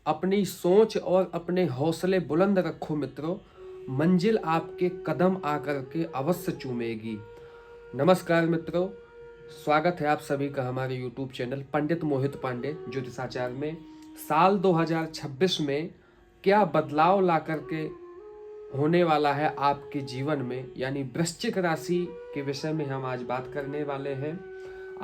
अपनी सोच और अपने हौसले बुलंद रखो मित्रों, मंजिल आपके कदम आकर के अवश्य चूमेगी। नमस्कार मित्रों, स्वागत है आप सभी का हमारे YouTube चैनल पंडित मोहित पांडे ज्योतिषाचार्य में। साल 2026 में क्या बदलाव ला करके होने वाला है आपके जीवन में, यानी वृश्चिक राशि के विषय में हम आज बात करने वाले हैं।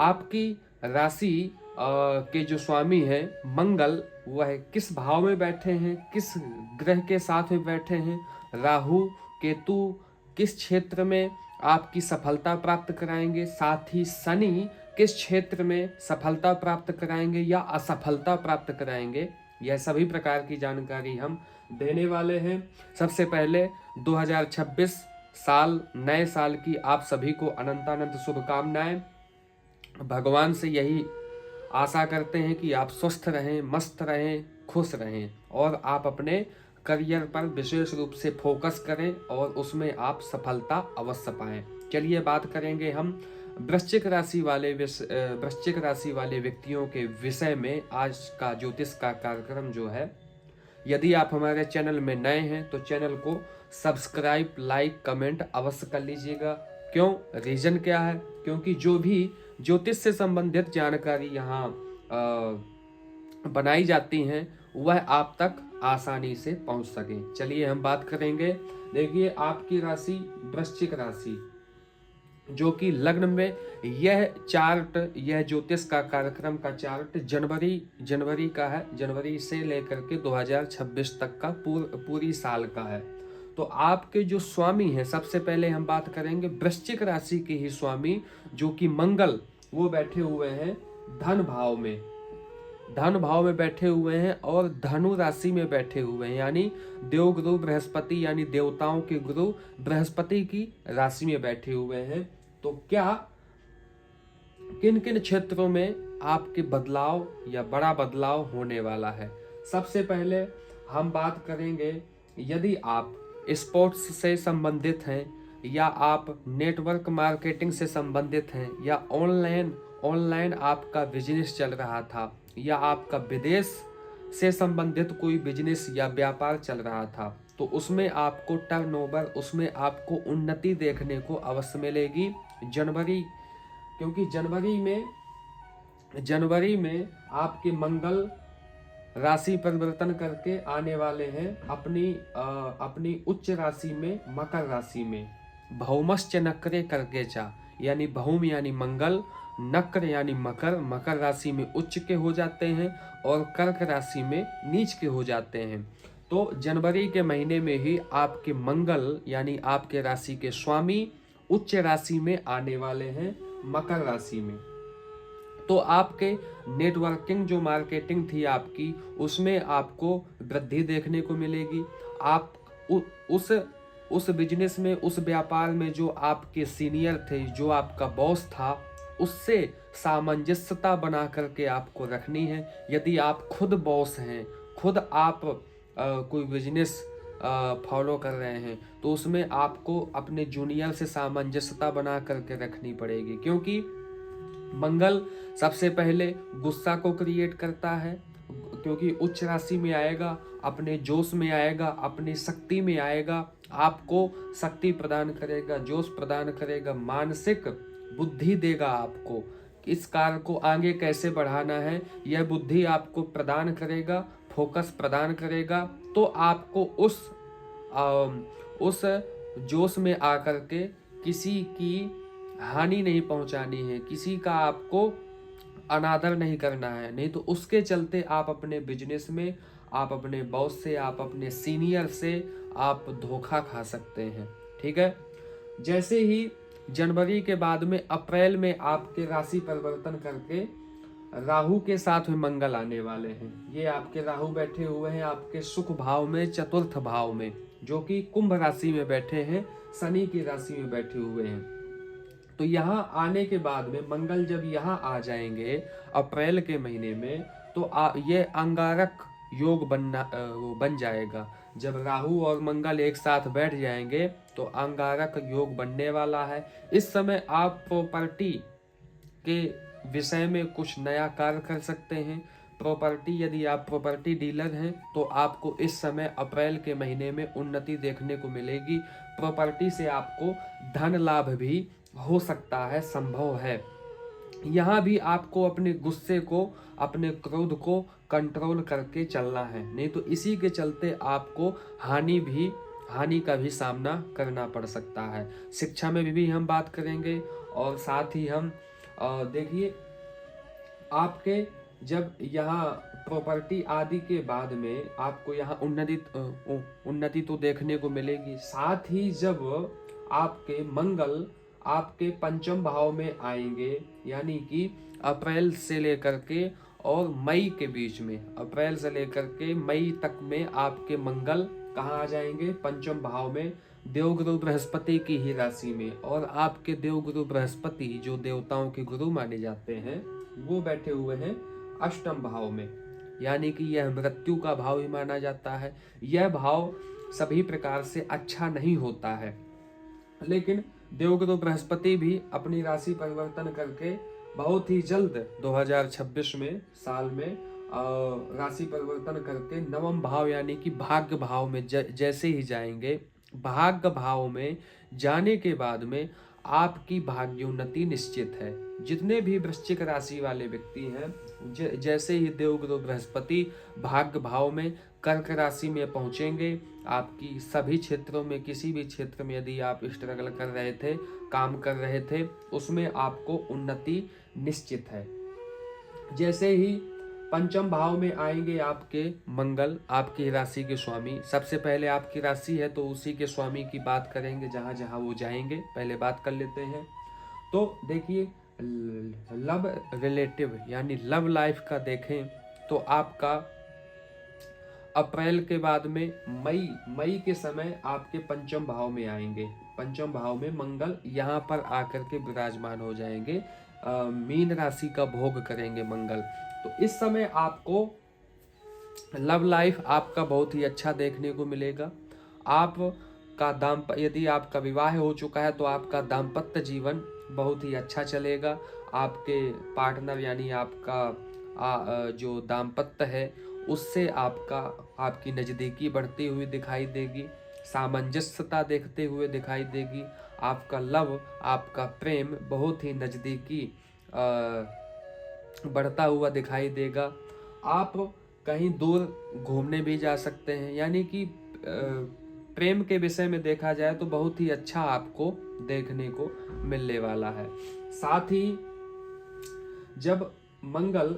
आपकी राशि के जो स्वामी हैं मंगल, वह किस भाव में बैठे हैं, किस ग्रह के साथ में बैठे हैं, राहु केतु किस क्षेत्र में आपकी सफलता प्राप्त कराएंगे, साथ ही शनि किस क्षेत्र में सफलता प्राप्त कराएंगे या असफलता प्राप्त कराएंगे, यह सभी प्रकार की जानकारी हम देने वाले हैं। सबसे पहले 2026 साल, नए साल की आप सभी को अनंतानंत शुभकामनाएं। भगवान से यही आशा करते हैं कि आप स्वस्थ रहें, मस्त रहें, खुश रहें और आप अपने करियर पर विशेष रूप से फोकस करें और उसमें आप सफलता अवश्य पाएं। चलिए बात करेंगे हम वृश्चिक राशि वाले व्यक्तियों के विषय में। आज का ज्योतिष का कार्यक्रम जो है, यदि आप हमारे चैनल में नए हैं तो चैनल को सब्सक्राइब, लाइक, कमेंट अवश्य कर लीजिएगा। क्यों, रीजन क्या है? क्योंकि जो भी ज्योतिष से संबंधित जानकारी यहाँ बनाई जाती हैं वह आप तक आसानी से पहुंच सके। चलिए हम बात करेंगे। देखिए, आपकी राशि वृश्चिक राशि, जो कि लग्न में यह चार्ट, यह ज्योतिष का कार्यक्रम का चार्ट जनवरी का है। जनवरी से लेकर के 2026 तक का पूरी साल का है। तो आपके जो स्वामी हैं, सबसे पहले हम बात करेंगे वृश्चिक राशि के ही स्वामी, जो कि मंगल, वो बैठे हुए हैं धन भाव में। धन भाव में बैठे हुए हैं और धनु राशि में बैठे हुए हैं, यानी देवगुरु बृहस्पति, यानी देवताओं के गुरु बृहस्पति की राशि में बैठे हुए हैं। तो क्या किन किन क्षेत्रों में आपके बदलाव या बड़ा बदलाव होने वाला है? सबसे पहले हम बात करेंगे, यदि आप स्पोर्ट्स से संबंधित हैं या आप नेटवर्क मार्केटिंग से संबंधित हैं या ऑनलाइन आपका बिजनेस चल रहा था या आपका विदेश से संबंधित कोई बिजनेस या व्यापार चल रहा था, तो उसमें आपको टर्नओवर, उसमें आपको उन्नति देखने को अवश्य मिलेगी। क्योंकि जनवरी में आपके मंगल राशि परिवर्तन करके आने वाले हैं अपनी उच्च राशि में, मकर राशि में। भौमश्च नक्रे करके चा, यानी भौम यानी मंगल, नक्र यानी मकर राशि में उच्च के हो जाते हैं और कर्क राशि में नीच के हो जाते हैं। तो जनवरी के महीने में ही आपके मंगल यानी आपके राशि के स्वामी उच्च राशि में आने वाले हैं, मकर राशि में। तो आपके नेटवर्किंग, जो मार्केटिंग थी आपकी, उसमें आपको वृद्धि देखने को मिलेगी। आप उस बिजनेस में, उस व्यापार में जो आपके सीनियर थे, जो आपका बॉस था, उससे सामंजस्यता बना करके आपको रखनी है। यदि आप खुद बॉस हैं, खुद आप कोई बिजनेस फॉलो कर रहे हैं, तो उसमें आपको अपने जूनियर से सामंजस्यता बना करके रखनी पड़ेगी। क्योंकि मंगल सबसे पहले गुस्सा को क्रिएट करता है, क्योंकि उच्च राशि में आएगा, अपने जोश में आएगा, अपनी शक्ति में आएगा, आपको शक्ति प्रदान करेगा, जोश प्रदान करेगा, मानसिक बुद्धि देगा आपको। इस कार्य को आगे कैसे बढ़ाना है, यह बुद्धि आपको प्रदान करेगा, फोकस प्रदान करेगा। तो आपको उस जोश में आकर के किसी की हानि नहीं पहुंचानी है, किसी का आपको अनादर नहीं करना है। नहीं तो उसके चलते आप अपने बिजनेस में, आप अपने बॉस से, आप अपने सीनियर से आप धोखा खा सकते हैं। ठीक है। जैसे ही जनवरी के बाद में अप्रैल में आपके राशि परिवर्तन करके राहु के साथ में मंगल आने वाले हैं। ये आपके राहु बैठे हुए हैं आपके सुख भाव में, चतुर्थ भाव में, जो कि कुंभ राशि में बैठे हैं, शनि की राशि में बैठे हुए हैं। तो यहाँ आने के बाद में मंगल जब यहाँ आ जाएंगे अप्रैल के महीने में, तो ये अंगारक योग बन जाएगा। जब राहु और मंगल एक साथ बैठ जाएंगे तो अंगारक योग बनने वाला है। इस समय आप प्रॉपर्टी के विषय में कुछ नया कार्य कर सकते हैं। प्रॉपर्टी, यदि आप प्रॉपर्टी डीलर हैं तो आपको इस समय अप्रैल के महीने में उन्नति देखने को मिलेगी। प्रॉपर्टी से आपको धन लाभ भी हो सकता है, संभव है। यहाँ भी आपको अपने गुस्से को, अपने क्रोध को कंट्रोल करके चलना है, नहीं तो इसी के चलते आपको हानि का भी सामना करना पड़ सकता है। शिक्षा में भी हम बात करेंगे और साथ ही हम देखिए आपके जब यहाँ प्रॉपर्टी आदि के बाद में आपको यहाँ उन्नति तो देखने को मिलेगी। साथ ही जब आपके मंगल आपके पंचम भाव में आएंगे, यानी कि अप्रैल से लेकर के और मई के बीच में, अप्रैल से लेकर के मई तक में आपके मंगल कहाँ आ जाएंगे? पंचम भाव में, देवगुरु बृहस्पति की ही राशि में। और आपके देवगुरु बृहस्पति जो देवताओं के गुरु माने जाते हैं वो बैठे हुए हैं अष्टम भाव में, यानी कि यह मृत्यु का भाव ही माना जाता है। यह भाव सभी प्रकार से अच्छा नहीं होता है, लेकिन देवगुरु बृहस्पति भी अपनी राशि परिवर्तन करके बहुत ही जल्द 2026 में साल में राशि परिवर्तन करके नवम भाव यानी कि भाग्य भाव में जैसे ही जाएंगे, भाग्य भाव में जाने के बाद में आपकी भाग्योन्नति निश्चित है। जितने भी वृश्चिक राशि वाले व्यक्ति हैं, जैसे ही देवगुरु बृहस्पति भाग्य भाव में कर्क राशि में पहुंचेंगे, आपकी सभी क्षेत्रों में, किसी भी क्षेत्र में यदि आप स्ट्रगल कर रहे थे, काम कर रहे थे, उसमें आपको उन्नति निश्चित है। जैसे ही पंचम भाव में आएंगे आपके मंगल, आपकी राशि के स्वामी, सबसे पहले आपकी राशि है तो उसी के स्वामी की बात करेंगे जहां जहां वो जाएंगे, पहले बात कर लेते हैं। तो देखिए लव रिलेटिव यानी लव लाइफ का देखें तो आपका अप्रैल के बाद में मई के समय आपके पंचम भाव में आएंगे। पंचम भाव में मंगल यहाँ पर आकर के विराजमान हो जाएंगे, मीन राशि का भोग करेंगे मंगल। तो इस समय आपको लव लाइफ आपका बहुत ही अच्छा देखने को मिलेगा। यदि आपका विवाह हो चुका है तो आपका दाम्पत्य जीवन बहुत ही अच्छा चलेगा। आपके पार्टनर यानी आपका जो दाम्पत्य है उससे आपकी नज़दीकी बढ़ती हुई दिखाई देगी, सामंजस्यता देखते हुए दिखाई देगी। आपका लव, आपका प्रेम बहुत ही नज़दीकी बढ़ता हुआ दिखाई देगा। आप कहीं दूर घूमने भी जा सकते हैं, यानी कि प्रेम के विषय में देखा जाए तो बहुत ही अच्छा आपको देखने को मिलने वाला है। साथ ही जब मंगल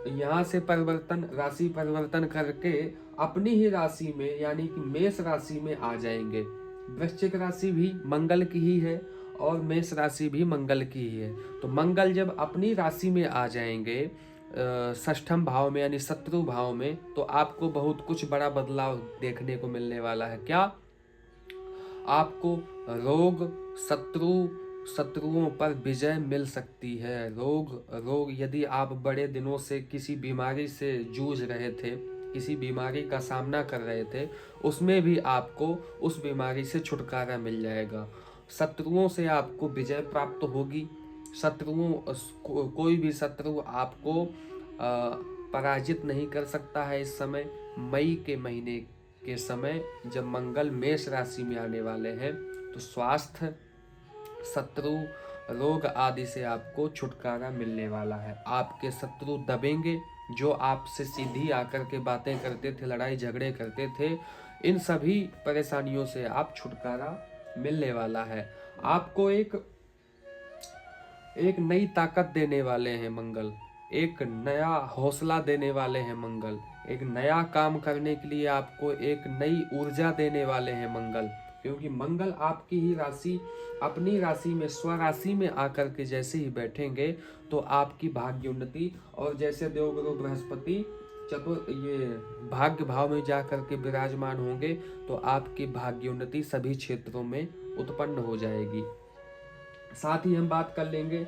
यहाँ से राशि परिवर्तन करके अपनी ही राशि में यानी कि मेष राशि में आ जाएंगे। वृश्चिक राशि भी मंगल की ही है और मेष राशि भी मंगल की ही है। तो मंगल जब अपनी राशि में आ जाएंगे षष्ठम भाव में यानी शत्रु भाव में, तो आपको बहुत कुछ बड़ा बदलाव देखने को मिलने वाला है। क्या? आपको रोग, शत्रुओं पर विजय मिल सकती है। रोग यदि आप बड़े दिनों से किसी बीमारी से जूझ रहे थे, किसी बीमारी का सामना कर रहे थे, उसमें भी आपको उस बीमारी से छुटकारा मिल जाएगा। शत्रुओं से आपको विजय प्राप्त होगी। कोई भी शत्रु आपको पराजित नहीं कर सकता है। इस समय मई के महीने के समय जब मंगल मेष राशि में आने वाले हैं तो स्वास्थ्य, शत्रु, रोग आदि से आपको छुटकारा मिलने वाला है। आपके शत्रु दबेंगे, जो आपसे सीधी आकर के बातें करते थे, लड़ाई झगड़े करते थे, इन सभी परेशानियों से आप छुटकारा मिलने वाला है। आपको एक नई ताकत देने वाले हैं मंगल, एक नया हौसला देने वाले हैं मंगल, एक नया काम करने के लिए आपको एक नई ऊर्जा देने वाले हैं मंगल। क्योंकि मंगल आपकी ही राशि, अपनी राशि में, स्वराशि में आकर के जैसे ही बैठेंगे तो आपकी भाग्योन्नति, और जैसे देवगुरु बृहस्पति ये भाग्य भाव में जा करके विराजमान होंगे तो आपकी भाग्योन्नति सभी क्षेत्रों में उत्पन्न हो जाएगी। साथ ही हम बात कर लेंगे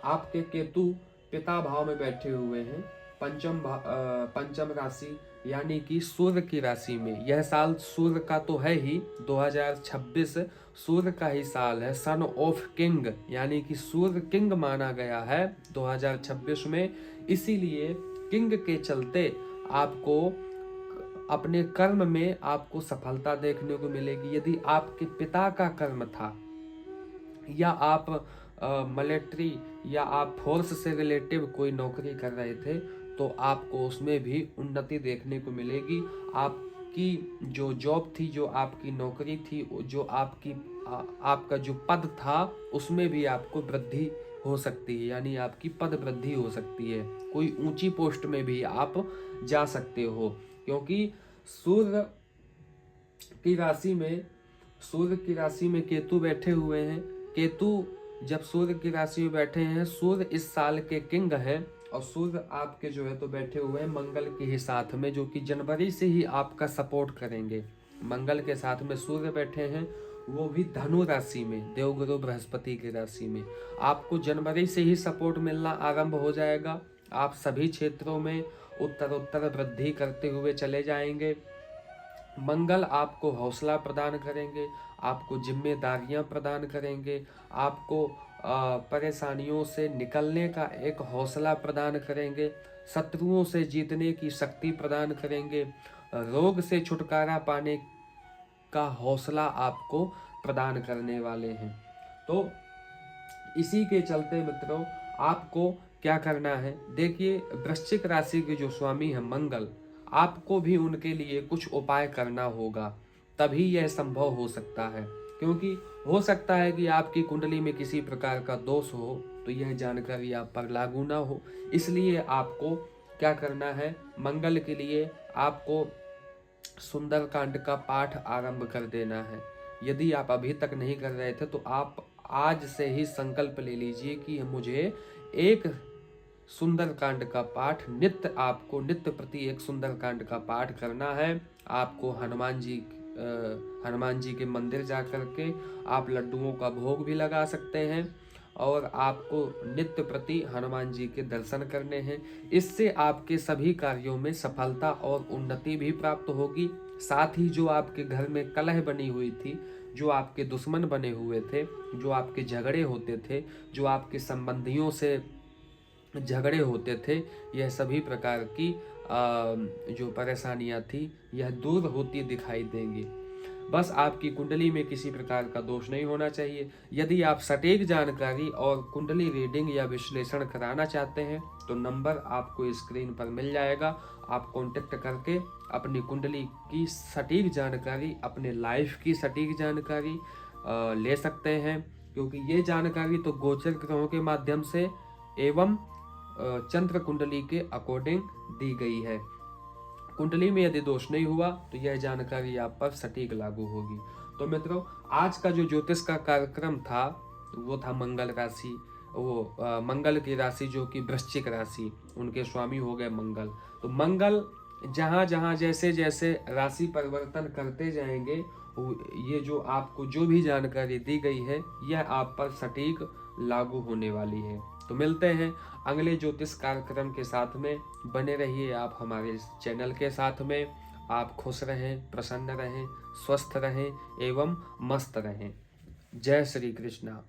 आपके केतु पिता भाव में बैठे हुए हैं पंचम राशि यानी कि सूर्य की राशि में। यह साल सूर्य का तो है ही, 2026 सूर्य का ही साल है। सन ऑफ किंग यानी कि सूर्य किंग माना गया है 2026 में। इसीलिए किंग के चलते आपको अपने कर्म में आपको सफलता देखने को मिलेगी। यदि आपके पिता का कर्म था या आप मिलिट्री या आप फोर्स से रिलेटिव कोई नौकरी कर रहे थे तो आपको उसमें भी उन्नति देखने को मिलेगी। आपकी जो जॉब थी, जो आपकी नौकरी थी, जो आपका जो पद था उसमें भी आपको वृद्धि हो सकती है, यानी आपकी पद वृद्धि हो सकती है। कोई ऊंची पोस्ट में भी आप जा सकते हो, क्योंकि सूर्य की राशि में केतु बैठे हुए हैं। केतु जब सूर्य की राशि में बैठे हैं, सूर्य इस साल के किंग हैं और सूर्य आपके जो है तो बैठे हुए हैं मंगल के ही साथ में, जो कि जनवरी से ही आपका सपोर्ट करेंगे। मंगल के साथ में सूर्य बैठे हैं, वो भी धनु राशि में, देवगुरु बृहस्पति की राशि में। आपको जनवरी से ही सपोर्ट मिलना आरंभ हो जाएगा। आप सभी क्षेत्रों में उत्तर वृद्धि करते हुए चले जाएंगे। मंगल आपको हौसला प्रदान करेंगे, आपको जिम्मेदारियां प्रदान करेंगे, आपको परेशानियों से निकलने का एक हौसला प्रदान करेंगे, शत्रुओं से जीतने की शक्ति प्रदान करेंगे, रोग से छुटकारा पाने का हौसला आपको प्रदान करने वाले हैं। तो इसी के चलते मित्रों आपको क्या करना है, देखिए वृश्चिक राशि के जो स्वामी है मंगल, आपको भी उनके लिए कुछ उपाय करना होगा, तभी यह संभव हो सकता है। क्योंकि हो सकता है कि आपकी कुंडली में किसी प्रकार का दोष हो तो यह जानकारी आप पर लागू ना हो। इसलिए आपको क्या करना है, मंगल के लिए आपको सुंदरकांड का पाठ आरंभ कर देना है। यदि आप अभी तक नहीं कर रहे थे तो आप आज से ही संकल्प ले लीजिए कि मुझे एक सुंदरकांड का पाठ नित्य प्रति एक सुंदरकांड का पाठ करना है। आपको हनुमान जी के मंदिर जा करके आप लड्डुओं का भोग भी लगा सकते हैं और आपको नित्य प्रति हनुमान जी के दर्शन करने हैं। इससे आपके सभी कार्यों में सफलता और उन्नति भी प्राप्त होगी। साथ ही जो आपके घर में कलह बनी हुई थी, जो आपके दुश्मन बने हुए थे, जो आपके झगड़े होते थे, जो आपके संबंधियों से झगड़े होते थे, यह सभी प्रकार की जो परेशानियां थी यह दूर होती दिखाई देंगी। बस आपकी कुंडली में किसी प्रकार का दोष नहीं होना चाहिए। यदि आप सटीक जानकारी और कुंडली रीडिंग या विश्लेषण कराना चाहते हैं तो नंबर आपको स्क्रीन पर मिल जाएगा। आप कांटेक्ट करके अपनी कुंडली की सटीक जानकारी, अपने लाइफ की सटीक जानकारी ले सकते हैं, क्योंकि ये जानकारी तो गोचर ग्रहों के माध्यम से एवं चंद्र कुंडली के अकॉर्डिंग दी गई है। कुंडली में यदि दोष नहीं हुआ तो यह जानकारी आप पर सटीक लागू होगी। तो मित्रों, आज का जो ज्योतिष का कार्यक्रम था वो था मंगल राशि, मंगल की राशि जो कि वृश्चिक राशि, उनके स्वामी हो गए मंगल। तो मंगल जहाँ जहाँ जैसे जैसे राशि परिवर्तन करते जाएंगे, ये जो आपको जो भी जानकारी दी गई है यह आप पर सटीक लागू होने वाली है। तो मिलते हैं अगले ज्योतिष कार्यक्रम के साथ में। बने रहिए आप हमारे चैनल के साथ में। आप खुश रहें, प्रसन्न रहें, स्वस्थ रहें एवं मस्त रहें। जय श्री कृष्णा।